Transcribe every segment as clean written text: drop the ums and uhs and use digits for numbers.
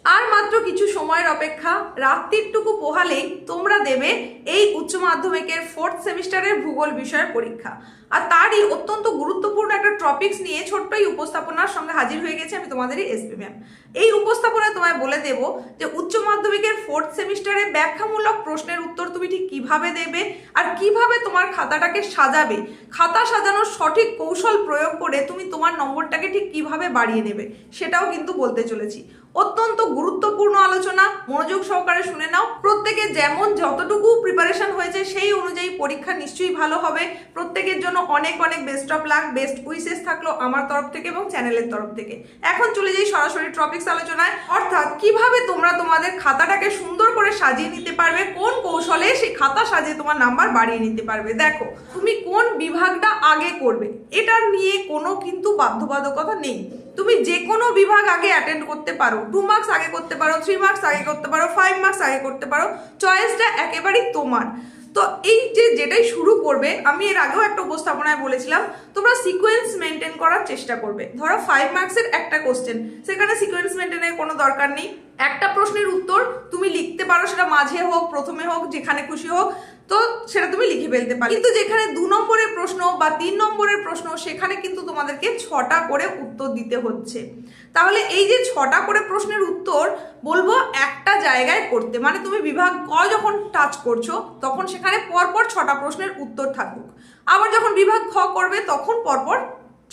আর মাত্র কিছু সময়ের অপেক্ষা, রাত্রিটুকু পোহালেই তোমরা দেবে এই উচ্চ মাধ্যমিকের 4th সেমিস্টারের ভূগোল বিষয়ের পরীক্ষা। আর তারই অত্যন্ত গুরুত্বপূর্ণ একটা টপিকস নিয়ে ছোট্ট এই উপস্থাপনার সঙ্গে হাজির হয়ে গেছে আমি তোমাদেরই এসপি ম্যাম। এই উপস্থাপনায় তোমায় বলে দেব যে উচ্চ মাধ্যমিকের 4th সেমিস্টারে ব্যাখ্যামূলক প্রশ্নের উত্তর তুমি ঠিক কিভাবে দেবে আর কিভাবে তোমার খাতাটাকে সাজাবে, খাতা সাজানোর সঠিক কৌশল প্রয়োগ করে তুমি তোমার নম্বরটাকে ঠিক কিভাবে বাড়িয়ে নেবে সেটাও কিন্তু বলতে চলেছি। অত্যন্ত গুরুত্বপূর্ণ আলোচনা, মনোযোগ সহকারে শুনে নাও। প্রত্যেকে যেমন যতটুকু প্রিপারেশন হয়েছে সেই অনুযায়ী পরীক্ষা নিশ্চয়ই ভালো হবে। প্রত্যেকের জন্য অনেক অনেক best of luck, best wishes থাকলো আমার তরফ থেকে এবং চ্যানেলের তরফ থেকে। এখন চলে যাই সরাসরি টপিকস আলোচনায়, অর্থাৎ কিভাবে তোমরা তোমাদের খাতাটাকে সুন্দর করে সাজিয়ে নিতে পারবে, কোন কৌশলে সেই খাতা সাজিয়ে তোমার নাম্বার বাড়িয়ে নিতে পারবে। দেখো, তুমি কোন বিভাগটা আগে করবে এটা নিয়ে কোনো কিন্তু বাধ্যবাধকতা নেই। তুমি যে কোনো বিভাগ আগে অ্যাটেন্ড করতে পারো, 2 মার্কস আগে করতে পারো, 3 মার্কস আগে করতে পারো, 5 মার্কস আগে করতে পারো, চয়েসটা একেবারেই তোমার। তো এই যেটাই শুরু করবে, আমি এর আগেও একটা উপস্থাপনায় বলেছিলাম তোমরা সিকোয়েন্স মেনটেন করার চেষ্টা করবে। ধরো 5 মার্কসের একটা কোশ্চেন, সেখানে সিকোয়েন্স মেনটেনের কোনো দরকার নেই। একটা প্রশ্নের উত্তর তুমি লিখতে পারো, সেটা মাঝে হোক প্রথমে হোক যেখানে খুশি হোক, তো সেটা তুমি লিখে ফেলতে পারো। কিন্তু যেখানে 2 নম্বরের প্রশ্ন বা 3 নম্বরের প্রশ্ন, সেখানে কিন্তু তোমাদেরকে 6টা করে উত্তর দিতে হচ্ছে। তাহলে এই যে 6টা করে প্রশ্নের উত্তর বলবো একটা জায়গায় করতে, মানে তুমি বিভাগ ক যখন টাচ করছো তখন সেখানে পরপর 6টা প্রশ্নের উত্তর থাকুক, আবার যখন বিভাগ খ করবে তখন পরপর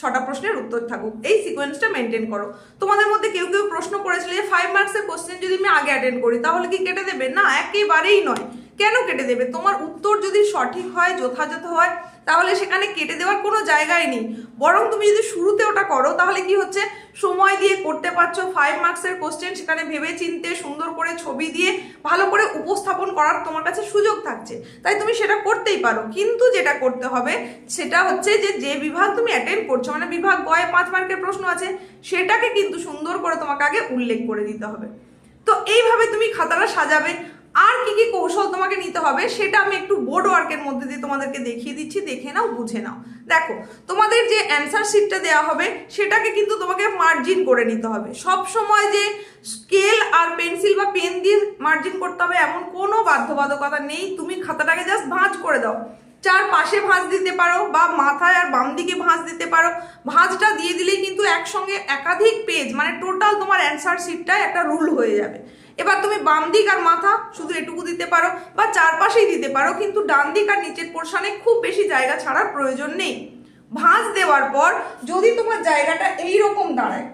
6টা প্রশ্নের উত্তর থাকুক। এই সিকোয়েন্সটা মেনটেন করো। তোমাদের মধ্যে কেউ কেউ প্রশ্ন করেছিল যে 5 মার্কসের কোশ্চেন যদি আমি আগে অ্যাটেন্ড করি তাহলে কি কেটে দেবে? না, একেবারেই নয়। কেন কেটে দেবে? তোমার উত্তর যদি সঠিক হয়, যথাযথ হয়, তাহলে সেখানে কেটে দেওয়ার কোনো জায়গায় নেই। বরং তুমি যদি শুরুতে ওটা করো তাহলে কি হচ্ছে, সময় দিয়ে করতে পারছো 5 মার্কসের কোশ্চেন, সেখানে ভেবে চিনতে সুন্দর করে ছবি দিয়ে ভালো করে উপস্থাপন করার তোমার কাছে সুযোগ থাকছে, তাই তুমি সেটা করতেই পারো। কিন্তু যেটা করতে হবে সেটা হচ্ছে যে বিভাগ তুমি অ্যাটেন্ড করছো, মানে বিভাগ গয়ে 5 মার্কের প্রশ্ন আছে, সেটাকে কিন্তু সুন্দর করে তোমাকে আগে উল্লেখ করে দিতে হবে। তো এইভাবে তুমি খাতাটা সাজাবে। আর কি কি কৌশল তোমাকে নিতে হবে সেটা আমি একটু বোর্ড ওয়ার্কের মধ্যে দিয়ে তোমাদেরকে দেখিয়ে দিচ্ছি, দেখে নাও, বুঝে নাও। দেখো, তোমাদের যে অ্যান্সার শিটটা দেওয়া হবে সেটাকে কিন্তু তোমাকে মার্জিন করে নিতে হবে। সব সময় যে স্কেল আর পেন্সিল বা পেন দিয়ে মার্জিন করতে হবে এমন কোনো বাধ্যবাধকতা নেই। তুমি খাতাটাকে জাস্ট ভাঁজ করে দাও, চারপাশে ভাঁজ দিতে পারো বা মাথায় আর বাম দিকে ভাঁজ দিতে পারো। ভাঁজটা দিয়ে দিলেই কিন্তু একসঙ্গে একাধিক পেজ, মানে টোটাল তোমার অ্যান্সার শিটটা একটা রুল হয়ে যাবে। এবার তুমি বাম দিক আর মাথা শুধু এটুকু দিতে পারো বা চারপাশেই দিতে পারো, কিন্তু ডান দিক আর নিচের পোর্শনে খুব বেশি জায়গা ছাড়ার প্রয়োজন নেই। ভাঁজ দেওয়ার পর যদি তোমার জায়গাটা এইরকম দাঁড়ায়,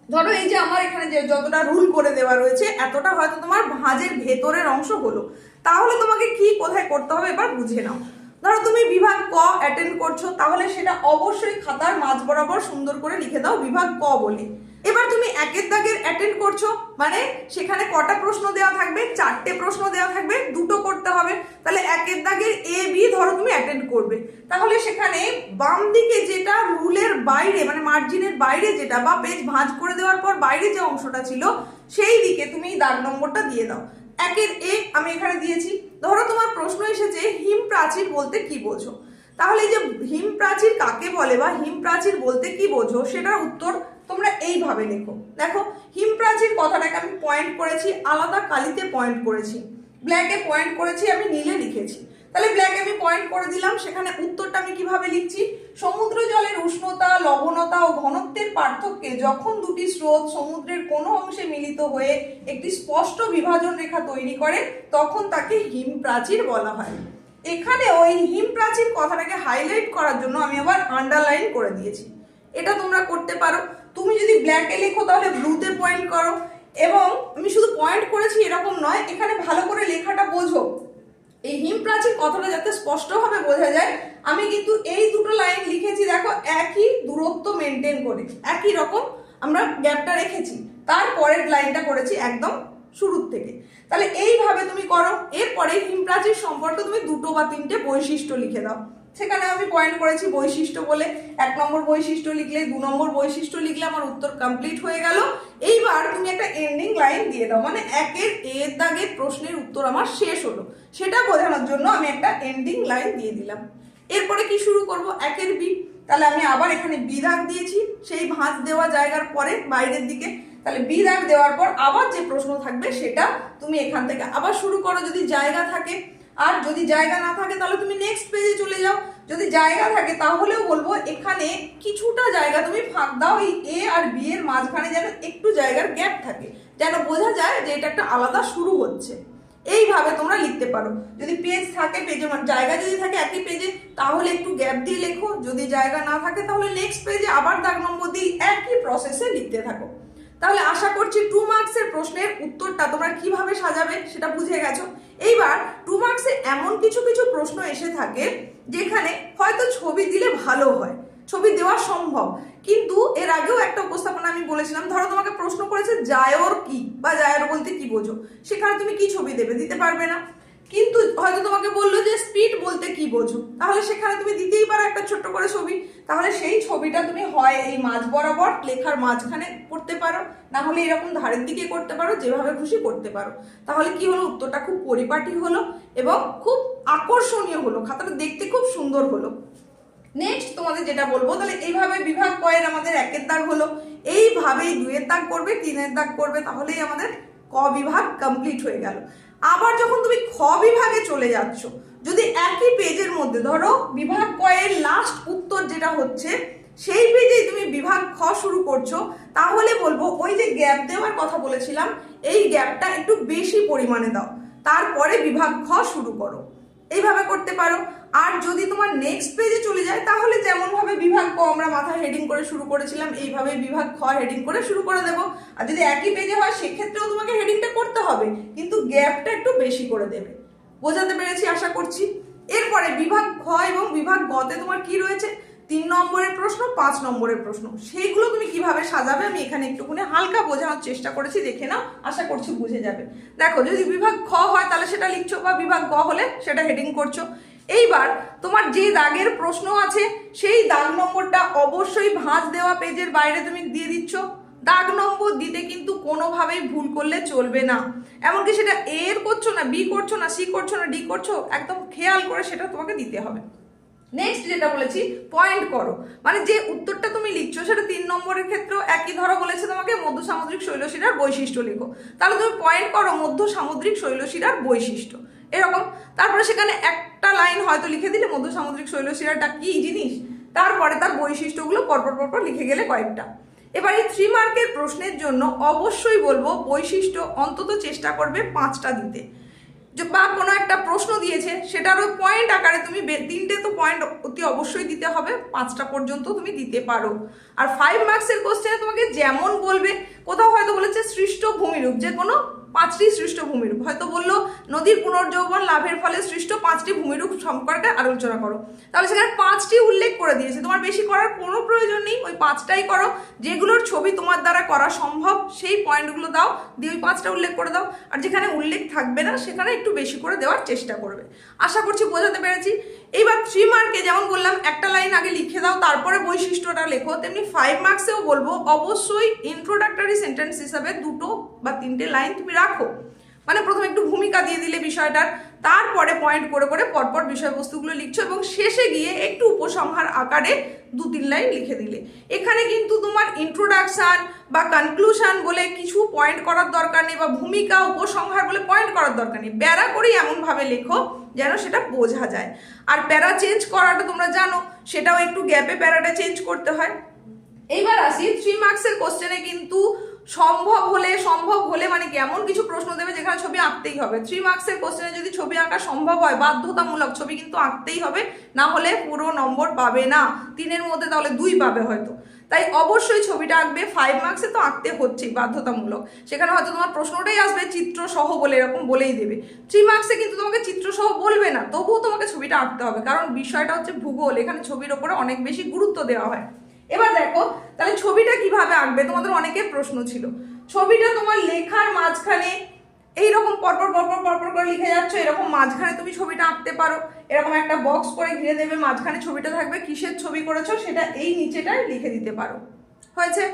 ধরো এই যে আমার এখানে যে যতটা রুল করে দেওয়া রয়েছে এতটা হয়তো তোমার ভাঁজের ভেতরের অংশ হলো, তাহলে তোমাকে কি কোথায় করতে হবে এবার বুঝে নাও। ধরো তুমি বিভাগ ক অ্যাটেন্ড করছো, তাহলে সেটা অবশ্যই খাতার মাঝ বরাবর সুন্দর করে লিখে দাও বিভাগ ক বলে। এবার তুমি একের দাগের অ্যাটেন্ড করছো, মানে সেখানে কটা প্রশ্ন দেওয়া থাকবে? 4টে প্রশ্ন দেওয়া থাকবে, 2টো করতে হবে। তাহলে একের দাগের এ বি ধরো তুমি অ্যাটেন্ড করবে, তাহলে সেখানে বাম দিকে যেটা রুলের বাইরে, মানে মার্জিনের বাইরে যেটা, বা পেজ ভাঁজ করে দেওয়ার পর বাইরে যে অংশটা ছিল সেই দিকে তুমি দাগ নম্বরটা দিয়ে দাও। একের এ আমি এখানে দিয়েছি। ধরো তোমার প্রশ্ন এসেছে হিম প্রাচীর বলতে কি বোঝো, তাহলে এই যে হিম প্রাচীর কাকে বলে বা হিম প্রাচীর বলতে কি বোঝো সেটার উত্তর তোমরা এইভাবে লেখো। দেখো, হিম প্রাচীর কথাটাকে আমি পয়েন্ট করেছি, আলাদা কালিতে পয়েন্ট করেছি, ব্ল্যাকে পয়েন্ট করেছি, আমি নীলে লিখেছি। তাহলে ব্ল্যাকে আমি পয়েন্ট করে দিলাম, সেখানে উত্তরটা আমি কিভাবে লিখছি? সমুদ্র জলের উষ্ণতা, লবণতা ও ঘনত্বের পার্থক্যে যখন দুটি স্রোত সমুদ্রের কোনো অংশে মিলিত হয়ে একটি স্পষ্ট বিভাজন রেখা তৈরি করে তখন তাকে হিম প্রাচীর বলা হয়। এখানে ওই হিম প্রাচীর কথাটাকে হাইলাইট করার জন্য আমি আবার আন্ডারলাইন করে দিয়েছি। এটা তোমরা করতে পারো। তুমি যদি ব্ল্যাকে লেখো তাহলে ব্লুতে পয়েন্ট করো। এবং আমি শুধু পয়েন্ট করেছি এরকম নয়, এখানে ভালো করে লেখাটা বোঝো। এই হিম প্রাচীর কথাটা যাতে স্পষ্টভাবে বোঝা যায়, আমি কিন্তু এই দুটো লাইন লিখেছি, দেখো একই দূরত্ব মেনটেন করে, একই রকম আমরা গ্যাপটা রেখেছি, তারপরের লাইনটা করেছি একদম শুরুর থেকে। তাহলে এইভাবে তুমি করো। এরপরে হিম প্রাচীর সম্পর্কে তুমি 2টো বা 3টে বৈশিষ্ট্য লিখে দাও। সেখানে আমি পয়েন্ট করেছি বৈশিষ্ট্য বলে, 1 নম্বর বৈশিষ্ট্য লিখলে, 2 নম্বর বৈশিষ্ট্য লিখলে আমার উত্তর কমপ্লিট হয়ে গেল। এইবার তুমি একটা এন্ডিং লাইন দিয়ে দাও, মানে একের এর দাগের প্রশ্নের উত্তর আমার শেষ হলো, সেটা বোঝানোর জন্য আমি একটা এন্ডিং লাইন দিয়ে দিলাম। এরপরে কি শুরু করব? একের বি, তাহলে আমি আবার এখানে বি দাগ দিয়েছি সেই ভাঁজ দেওয়া জায়গার পরে বাইরের দিকে। তাহলে বি দাগ দেওয়ার পর আবার যে প্রশ্ন থাকবে সেটা তুমি এখান থেকে আবার শুরু করো যদি জায়গা থাকে, আর যদি জায়গা না থাকে তাহলে তুমি নেক্সট পেজে চলে যাও। যদি জায়গা থাকে তাহলেও বলবো এখানে কিছুটা জায়গা তুমি ফাঁক দাও, এই এ আর বি এর মাঝখানে যেন একটু জায়গার গ্যাপ থাকে, যেন বোঝা যায় যে এটা একটা আলাদা শুরু হচ্ছে। এইভাবে তোমরা লিখতে পারো। যদি পেজ থাকে, পেজে জায়গা যদি থাকে একই পেজে তাহলে একটু গ্যাপ দিয়ে লেখো, যদি জায়গা না থাকে তাহলে নেক্সট পেজে আবার দাগ নম্বর দিয়ে একই প্রসেসে লিখতে থাকো। তাহলে আশা করছি 2 মার্কসের প্রশ্নের উত্তরটা তোমরা কিভাবে সাজাবে সেটা বুঝে গেছো। এইবার 2 মার্কসে এমন কিছু কিছু প্রশ্ন এসে থাকে যেখানে হয়তো ছবি দিলে ভালো হয়, ছবি দেওয়া সম্ভব, কিন্তু এর আগেও একটা উপস্থাপনা আমি বলেছিলাম, ধরো তোমাকে প্রশ্ন করেছে জায়র কি বা জায়র বলতে কি বোঝো, সেখানে তুমি কি ছবি দেবে, দিতে পারবে না। কিন্তু হয়তো তোমাকে বললো যে স্পিড বলতে কি বোঝো, তাহলে সেখানে তুমি দিতেই পারো একটা ছোট্ট করে ছবি। তাহলে সেই ছবিটা তুমি হয় এই মাঝ বরাবর লেখার মাঝখানে করতে পারো, না হলে এরকম ধারের দিকে করতে পারো, যেভাবে খুশি করতে পারো। তাহলে কি হলো, উত্তরটা খুব পরিপাটি হলো এবং খুব আকর্ষণীয় হলো, খাতাটা দেখতে খুব সুন্দর হলো। নেক্সট তোমাদের যেটা বলবো, তাহলে এইভাবে বিভাগ কয়ের আমাদের 1-এর দাগ হলো, এইভাবেই 2-এর দাগ করবে, 3-এর দাগ করবে, তাহলেই আমাদের ক বিভাগ কমপ্লিট হয়ে গেল। আবার যখন তুমি খ বিভাগে চলে যাচ্ছ, যদি একই পেজের মধ্যে ধরো বিভাগ কয়ের লাস্ট উত্তর যেটা হচ্ছে সেই পেজেই তুমি বিভাগ খ শুরু করছো, তাহলে বলবো ওই যে গ্যাপ দেওয়ার কথা বলেছিলাম এই গ্যাপটা একটু বেশি পরিমাণে দাও, তারপরে বিভাগ খ শুরু করো। এইভাবে করতে পারো। আর যদি তোমার নেক্সট পেজে চলে যায় তাহলে যেমন ভাবে বিভাগ ক আমরা মাথায় হেডিং করে শুরু করেছিলাম এইভাবে বিভাগ খ হেডিং করে শুরু করে দেবো। আর যদি একই পেজে হয় সেক্ষেত্রেও তোমাকে হেডিংটা করতে হবে, কিন্তু গ্যাপটা একটু বেশি করে দেবে। বোঝাতে পেরেছি আশা করছি। এরপরে বিভাগ খ এবং বিভাগ গতে তোমার কি রয়েছে, 3 নম্বরের প্রশ্ন, 5 নম্বরের প্রশ্ন, সেইগুলো তুমি কিভাবে সাজাবে আমি এখানে একটুখানি হালকা বোঝানোর চেষ্টা করেছি, দেখে নাও, আশা করছি বুঝে যাবে। দেখো যদি বিভাগ খ হয় তাহলে সেটা লিখছো, বা বিভাগ গ হলে সেটা হেডিং করছো। এইবার তোমার যে দাগের প্রশ্ন আছে সেই দাগ নম্বরটা অবশ্যই ভাঁজ দেওয়া পেজের বাইরে তুমি দিয়ে দিচ্ছ। দাগ নম্বর দিতে কিন্তু কোনোভাবেই ভুল করলে চলবে না, এমনকি সেটা এর করছো না, বি করছো না, সি করছো না, ডি করছো, একদম খেয়াল করে সেটা তোমাকে দিতে হবে। নেক্সট যেটা বলেছি পয়েন্ট করো, মানে যে উত্তরটা তুমি লিখছো সেটা 3 নম্বরের ক্ষেত্রেও একই, ধরো বলেছে তোমাকে মধ্য সামুদ্রিক শৈলশিরার বৈশিষ্ট্য লেখো, তাহলে তুমি পয়েন্ট করো মধ্য সামুদ্রিক শৈলশিরার বৈশিষ্ট্য এরকম। তারপরে সেখানে একটা লাইন হয়তো লিখে দিলে মধ্য সামুদ্রিক শৈলশিরাটা কি জিনিস, তারপরে তার বৈশিষ্ট্যগুলো পরপর লিখে গেলে কয়েকটা। এবার এই 3 মার্কের প্রশ্নের জন্য অবশ্যই বলবো বৈশিষ্ট্য অন্তত চেষ্টা করবে 5টা দিতে, বা কোনো একটা প্রশ্ন দিয়েছে সেটারও পয়েন্ট আকারে তুমি 3টে তো পয়েন্ট অতি অবশ্যই দিতে হবে, 5টা পর্যন্ত তুমি দিতে পারো। আর 5 মার্কসের কোশ্চেনে তোমাকে যেমন বলবে, কোথাও হয়তো বলেছে সৃষ্ট ভূমিরূপ, যে কোনো 5টি সৃষ্ট ভূমিরূপ, হয়তো বললো নদীর পুনর্যৌবন লাভের ফলে সৃষ্ট 5টি ভূমিরূপ সম্পর্কে আলোচনা করো, তাহলে সেখানে 5টি উল্লেখ করে দিয়েছে, তোমার বেশি করার কোনো প্রয়োজন নেই, ওই 5টাই করো, যেগুলোর ছবি তোমার দ্বারা করা সম্ভব সেই পয়েন্টগুলো দাও, দিয়ে ওই 5টা উল্লেখ করে দাও। আর যেখানে উল্লেখ থাকবে না সেখানে একটু বেশি করে দেওয়ার চেষ্টা করবে। আশা করছি বোঝাতে পেরেছি। এইবার 3 মার্কে যেমন বললাম একটা লাইন আগে লিখে দাও তারপরে বৈশিষ্ট্যটা লেখো, তেমনি 5 মার্কসেও বলবো অবশ্যই ইন্ট্রোডাক্টরি সেন্টেন্স হিসাবে 2 বা 3টে লাইন তুমি রাখো, মানে প্রথমে একটু ভূমিকা দিয়ে দিলে বিষয়টার, তারপরে পয়েন্ট করে করে পরপর বিষয়বস্তুগুলো লিখছো এবং শেষে গিয়ে একটু উপসংহার আকারে 2-3 লাইন লিখে দিলে। এখানে কিন্তু তোমার ইন্ট্রোডাকশন বা কনক্লুশন বলে কিছু পয়েন্ট করার দরকার নেই, বা ভূমিকা উপসংহার বলে পয়েন্ট করার দরকার নেই, প্যারা করেই এমনভাবে লেখো যেন সেটা বোঝা যায়। আর প্যারা চেঞ্জ করাটা তোমরা জানো, সেটাও একটু গ্যাপে প্যারাটা চেঞ্জ করতে হয়। এইবার আসি 3 মার্কসের কোশ্চেনে কিন্তু সম্ভব হলে মানে কেমন কিছু প্রশ্ন দেবে যেখানে ছবি আঁকতেই হবে। 3 মার্কসের কোশ্চেনে যদি ছবি আঁকা সম্ভব হয়, বাধ্যতামূলক ছবি কিন্তু আঁকতেই হবে, না হলে পুরো নম্বর পাবে না, 3-এর মধ্যে তাহলে 2 পাবে হয়তো। তাই অবশ্যই ছবিটা আঁকবে, 5 মার্কসে তো আঁকতে হচ্ছেই বাধ্যতামূলক, সেখানে হয়তো তোমার প্রশ্নটাই আসবে চিত্র সহ বলে, এরকম বলেই দেবে। 3 মার্কসে কিন্তু তোমাকে চিত্র সহ বলবে না, তবুও তোমাকে ছবিটা আঁকতে হবে, কারণ বিষয়টা হচ্ছে ভূগোল, এখানে ছবির ওপরে অনেক বেশি গুরুত্ব দেওয়া হয়। এবার দেখো তাহলে ছবিটা কিভাবে আঁকবে, তোমাদের অনেকের প্রশ্ন ছিল। ছবিটা তোমার লেখার মাঝখানে এইরকম পরপর করে লিখে যাচ্ছ, এরকম মাঝখানে তুমি ছবিটা আঁকতে পারো, এরকম একটা বক্স করে ঘিরে দেবে, মাঝখানে ছবিটা থাকবে, কিসের ছবি করেছো সেটা এই নিচেটায় লিখে দিতে পারো, হয়েছে।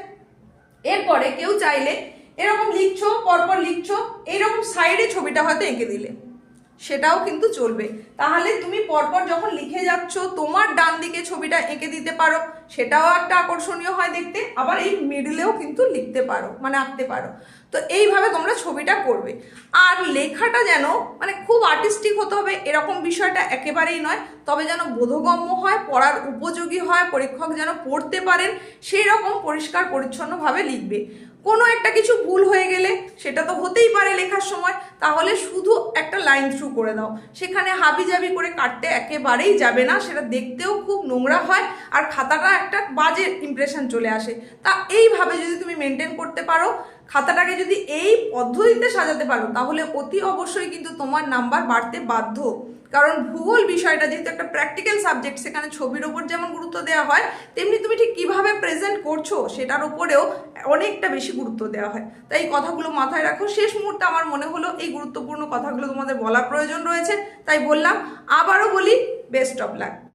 এরপরে কেউ চাইলে এরকম লিখছো, পরপর লিখছো, এইরকম সাইডে ছবিটা হয়তো এঁকে দিলে, সেটাও কিন্তু চলবে। তাহলে তুমি পরপর যখন লিখে যাচ্ছ তোমার ডান দিকে ছবিটা এঁকে দিতে পারো, সেটাও একটা আকর্ষণীয় হয় দেখতে। আবার এই মিডলেও কিন্তু লিখতে পারো, মানে আঁকতে পারো। তো এইভাবে তোমরা ছবিটা করবে। আর লেখাটা যেন মানে খুব আর্টিস্টিক হতে হবে এরকম বিষয়টা একেবারেই নয়, তবে যেন বোধগম্য হয়, পড়ার উপযোগী হয়, পরীক্ষক যেন পড়তে পারেন সেই রকম পরিষ্কার পরিচ্ছন্নভাবে লিখবে। কোনো একটা কিছু ভুল হয়ে গেলে, সেটা তো হতেই পারে লেখার সময়, তাহলে শুধু একটা লাইন থ্রু করে দাও, সেখানে হাবিজাবি করে কাটতে একেবারেই যাবে না, সেটা দেখতেও খুব নোংরা হয় আর খাতাটা একটা বাজে ইমপ্রেশন চলে আসে। তা এইভাবে যদি তুমি মেনটেন করতে পারো, খাতাটাকে যদি এই পদ্ধতিতে সাজাতে পারো, তাহলে অতি অবশ্যই কিন্তু তোমার নাম্বার বাড়তে বাধ্য। কারণ ভূগোল বিষয়টা যেহেতু একটা প্র্যাকটিক্যাল সাবজেক্ট, সেখানে ছবির ওপর যেমন গুরুত্ব দেওয়া হয়, তেমনি তুমি ঠিক কিভাবে প্রেজেন্ট করছো সেটার উপরেও অনেকটা বেশি গুরুত্ব দেওয়া হয়। তাই এই কথাগুলো মাথায় রাখো। শেষ মুহূর্তে আমার মনে হলো এই গুরুত্বপূর্ণ কথাগুলো তোমাদের বলার প্রয়োজন রয়েছে, তাই বললাম। আবারও বলি, বেস্ট অফ লাক।